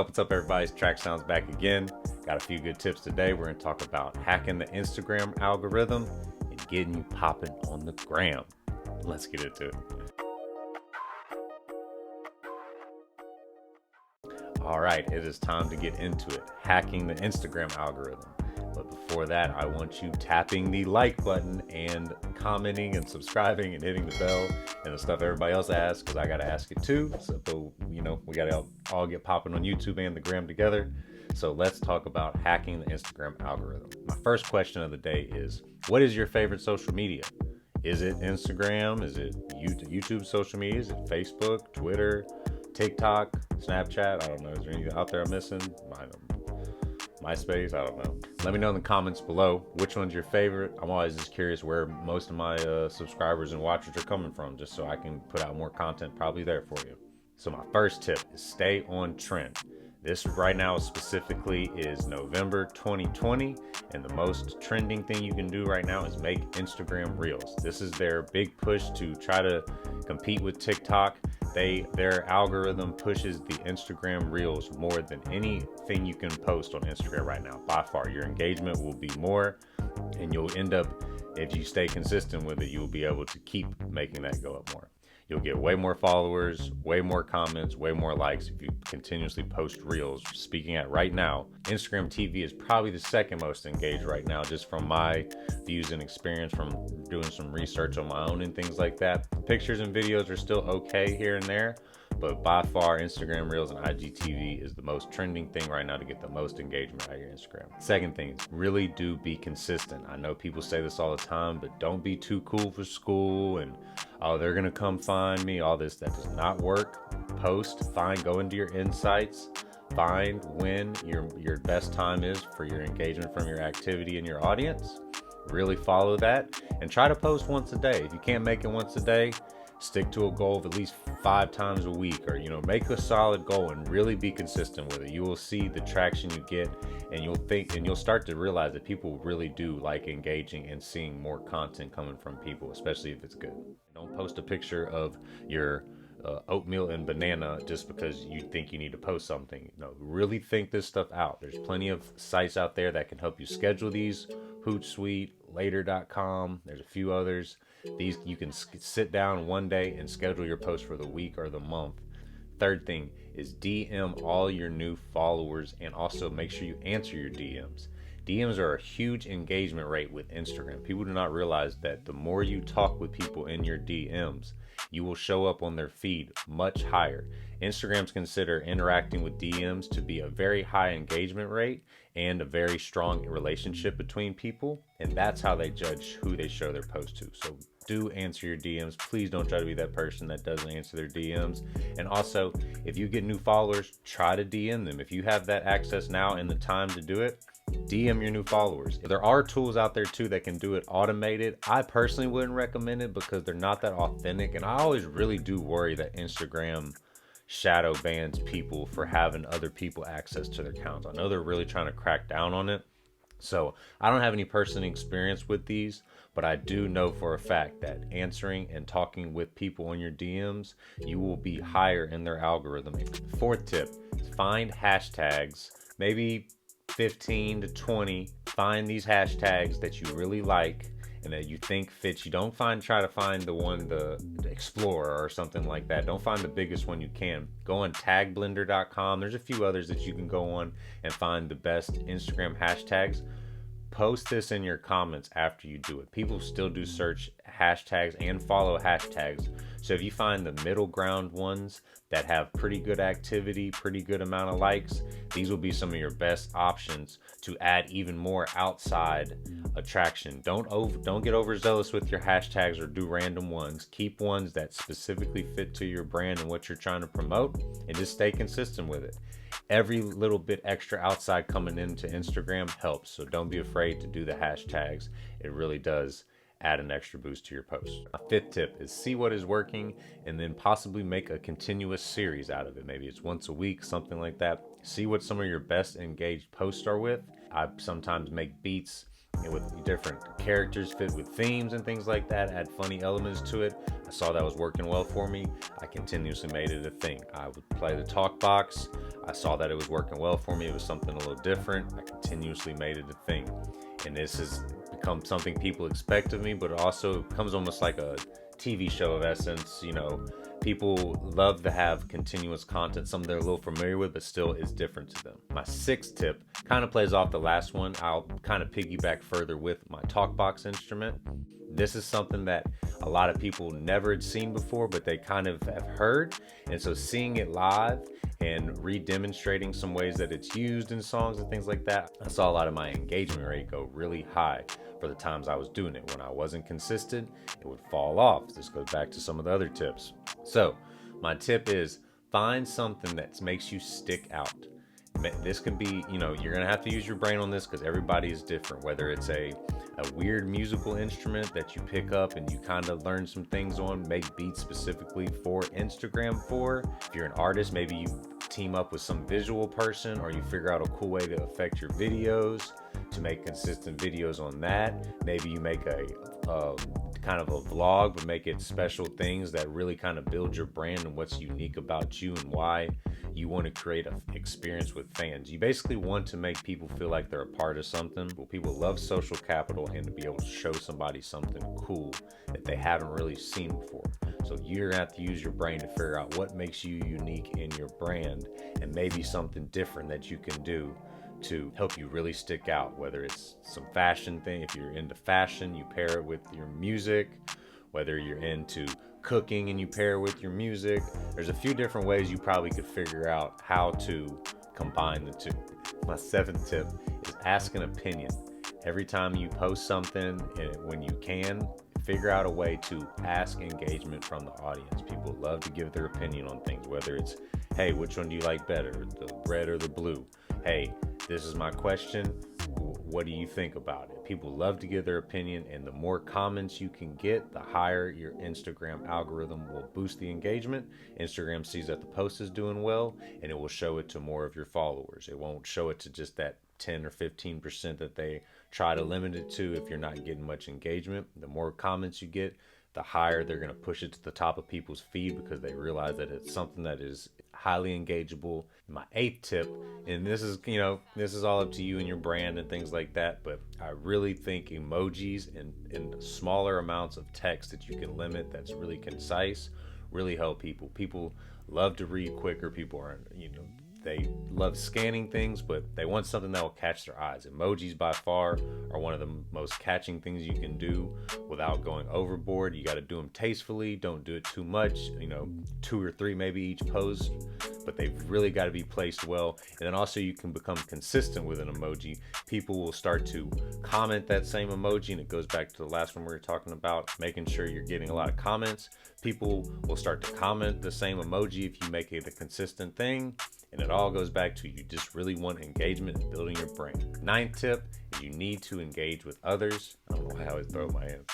What's up, everybody? It's Track Sounds back again. Got a few good tips today. We're going to talk about hacking the Instagram algorithm and getting you popping on the gram. Let's get into it. All right, it is time to get into it. Hacking the Instagram algorithm. But before that, I want you tapping the like button and commenting and subscribing and hitting the bell and the stuff everybody else asks, because I got to ask it too. So, we got to all get popping on YouTube and the gram together. So let's talk about hacking the Instagram algorithm. My first question of the day is, what is your favorite social media? Is it Instagram? Is it YouTube social media? Is it Facebook, Twitter, TikTok, Snapchat? I don't know. Is there anything out there I'm missing? MySpace? I don't know. Let me know in the comments below which one's your favorite. I'm always just curious where most of my subscribers and watchers are coming from, just so I can put out more content probably there for you. So my first tip is stay on trend. This right now specifically is November 2020, and the most trending thing you can do right now is make Instagram Reels. This is their big push to try to compete with TikTok. Their algorithm pushes the Instagram Reels more than anything you can post on Instagram right now. By far, your engagement will be more, and you'll end up, if you stay consistent with it, you'll be able to keep making that go up more. You'll get way more followers, way more comments, way more likes if you continuously post Reels. Speaking at right now, Instagram TV is probably the second most engaged right now, just from my views and experience from doing some research on my own and things like that. Pictures and videos are still okay here and there, but by far Instagram Reels and IGTV is the most trending thing right now to get the most engagement out of your Instagram. Second thing is really do be consistent. I know people say this all the time, but don't be too cool for school and, oh, they're gonna come find me, all this. That does not work. Post, go into your insights, find when your best time is for your engagement from your activity and your audience. Really follow that and try to post once a day. If you can't make it once a day, stick to a goal of at least 5 times a week, or make a solid goal and really be consistent with it. You will see the traction you get, and you'll start to realize that people really do like engaging and seeing more content coming from people, especially if it's good. Don't post a picture of your oatmeal and banana just because you think you need to post something. No, really think this stuff out. There's plenty of sites out there that can help you schedule these. Hootsuite, later.com, there's a few others. These you can sit down one day and schedule your post for the week or the month. Third thing is DM all your new followers, and also make sure you answer your DMs. DMs are a huge engagement rate with Instagram. People do not realize that the more you talk with people in your DMs, you will show up on their feed much higher. Instagrams consider interacting with DMs to be a very high engagement rate and a very strong relationship between people, and that's how they judge who they show their post to. So do answer your DMs. Please don't try to be that person that doesn't answer their DMs. And also, if you get new followers, try to DM them. If you have that access now and the time to do it, DM your new followers. There are tools out there too that can do it automated. I personally wouldn't recommend it because they're not that authentic, and I always really do worry that Instagram shadow bans people for having other people access to their accounts. I know they're really trying to crack down on it. So I don't have any personal experience with these, but I do know for a fact that answering and talking with people on your DMs, you will be higher in their algorithm. Fourth tip is find hashtags, maybe 15 to 20. Find these hashtags that you really like and that you think fits. You don't try to find the Explorer or something like that. Don't find the biggest one you can. Go on tagblender.com. There's a few others that you can go on and find the best Instagram hashtags. Post this in your comments after you do it. People still do search hashtags and follow hashtags. So if you find the middle ground ones that have pretty good activity, pretty good amount of likes, these will be some of your best options to add even more outside attraction. Don't get overzealous with your hashtags or do random ones. Keep ones that specifically fit to your brand and what you're trying to promote, and just stay consistent with it. Every little bit extra outside coming into Instagram helps, so don't be afraid to do the hashtags. It really does add an extra boost to your post. A fifth tip is see what is working and then possibly make a continuous series out of it. Maybe it's once a week, something like that. See what some of your best engaged posts are with. I sometimes make beats and with different characters fit with themes and things like that, add funny elements to it. I saw that was working well for me. I continuously made it a thing. I would play the talk box. I saw that it was working well for me. It was something a little different. I continuously made it a thing. And this has become something people expect of me, but it also comes almost like a TV show of essence. You know, people love to have continuous content, something they're a little familiar with, but still is different to them. My sixth tip kind of plays off the last one. I'll kind of piggyback further with my talkbox instrument. This is something that a lot of people never had seen before, but they kind of have heard. And so seeing it live and re-demonstrating some ways that it's used in songs and things like that, I saw a lot of my engagement rate go really high for the times I was doing it. When I wasn't consistent, it would fall off. This goes back to some of the other tips. So my tip is find something that makes you stick out. This can be, you know, you're gonna have to use your brain on this because everybody is different. Whether it's a weird musical instrument that you pick up and you kind of learn some things on, make beats specifically for Instagram for. If you're an artist, maybe you team up with some visual person, or you figure out a cool way to affect your videos to make consistent videos on that. Maybe you make a kind of a vlog, but make it special things that really kind of build your brand and what's unique about you and why you want to create an experience with fans. You basically want to make people feel like they're a part of something. Well, people love social capital and to be able to show somebody something cool that they haven't really seen before. So you're gonna have to use your brain to figure out what makes you unique in your brand, and maybe something different that you can do to help you really stick out. Whether it's some fashion thing, if you're into fashion, you pair it with your music. Whether you're into cooking and you pair it with your music. There's a few different ways you probably could figure out how to combine the two. My seventh tip is ask an opinion. Every time you post something, when you can, figure out a way to ask engagement from the audience. People love to give their opinion on things, whether it's, hey, which one do you like better, the red or the blue? Hey, this is my question. What do you think about it? People love to give their opinion, and the more comments you can get, the higher your Instagram algorithm will boost the engagement. Instagram sees that the post is doing well, and it will show it to more of your followers. It won't show it to just that 10 or 15% that they try to limit it to if you're not getting much engagement. The more comments you get, the higher they're going to push it to the top of people's feed, because they realize that it's something that is highly engageable. My eighth tip, and this is, you know, this is all up to you and your brand and things like that, but I really think emojis and smaller amounts of text that you can limit, that's really concise, really help people. People love to read quicker. People are, you know, they love scanning things, but they want something that will catch their eyes. Emojis by far are one of the most catching things you can do without going overboard. You got to do them tastefully. Don't do it too much. You know, 2 or 3 maybe each post, but they've really got to be placed well. And then also you can become consistent with an emoji. People will start to comment that same emoji, and it goes back to the last one we were talking about, making sure you're getting a lot of comments. People will start to comment the same emoji if you make it a consistent thing. And it all goes back to, you just really want engagement and building your brand. Ninth tip is you need to engage with others. I don't know how I throw my hands.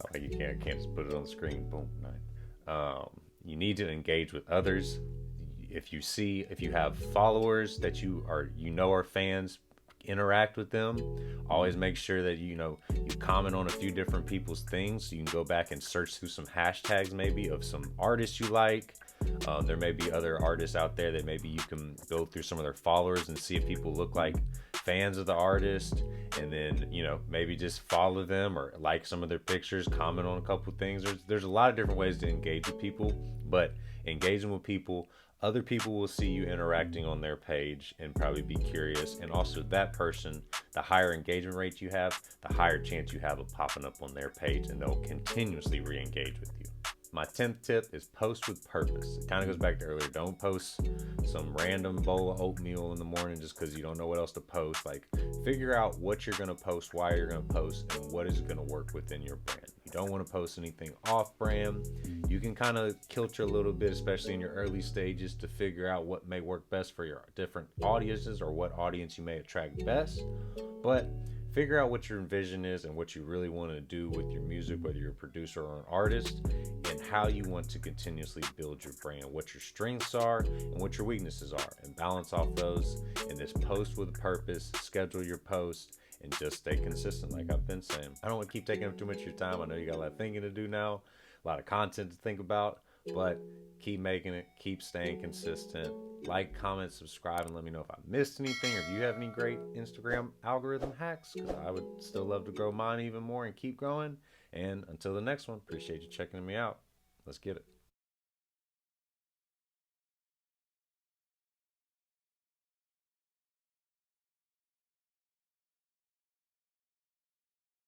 Oh, you can't just put it on the screen. Boom. 9. You need to engage with others. If you have followers that you know are fans, interact with them. Always make sure that you comment on a few different people's things. So you can go back and search through some hashtags maybe of some artists you like. There may be other artists out there that maybe you can go through some of their followers and see if people look like fans of the artist, and then maybe just follow them or like some of their pictures, comment on a couple things. There's a lot of different ways to engage with people, but engaging with people, other people will see you interacting on their page and probably be curious, and also that person, the higher engagement rate you have, the higher chance you have of popping up on their page, and they'll continuously re-engage with you. My 10th tip is post with purpose. It kind of goes back to earlier. Don't post some random bowl of oatmeal in the morning just because you don't know what else to post. Like, figure out what you're going to post, why you're going to post, and what is going to work within your brand. You don't want to post anything off brand. You can kind of filter a little bit, especially in your early stages, to figure out what may work best for your different audiences or what audience you may attract best. But figure out what your vision is and what you really want to do with your music, whether you're a producer or an artist, and how you want to continuously build your brand, what your strengths are and what your weaknesses are, and balance off those in this post with purpose. Schedule your post and just stay consistent, like I've been saying. I don't want to keep taking up too much of your time. I know you got a lot of thinking to do now, a lot of content to think about, but keep making it, keep staying consistent. Like, comment, subscribe, and let me know if I missed anything or if you have any great Instagram algorithm hacks, because I would still love to grow mine even more and keep growing. And until the next one, appreciate you checking me out. Let's get it.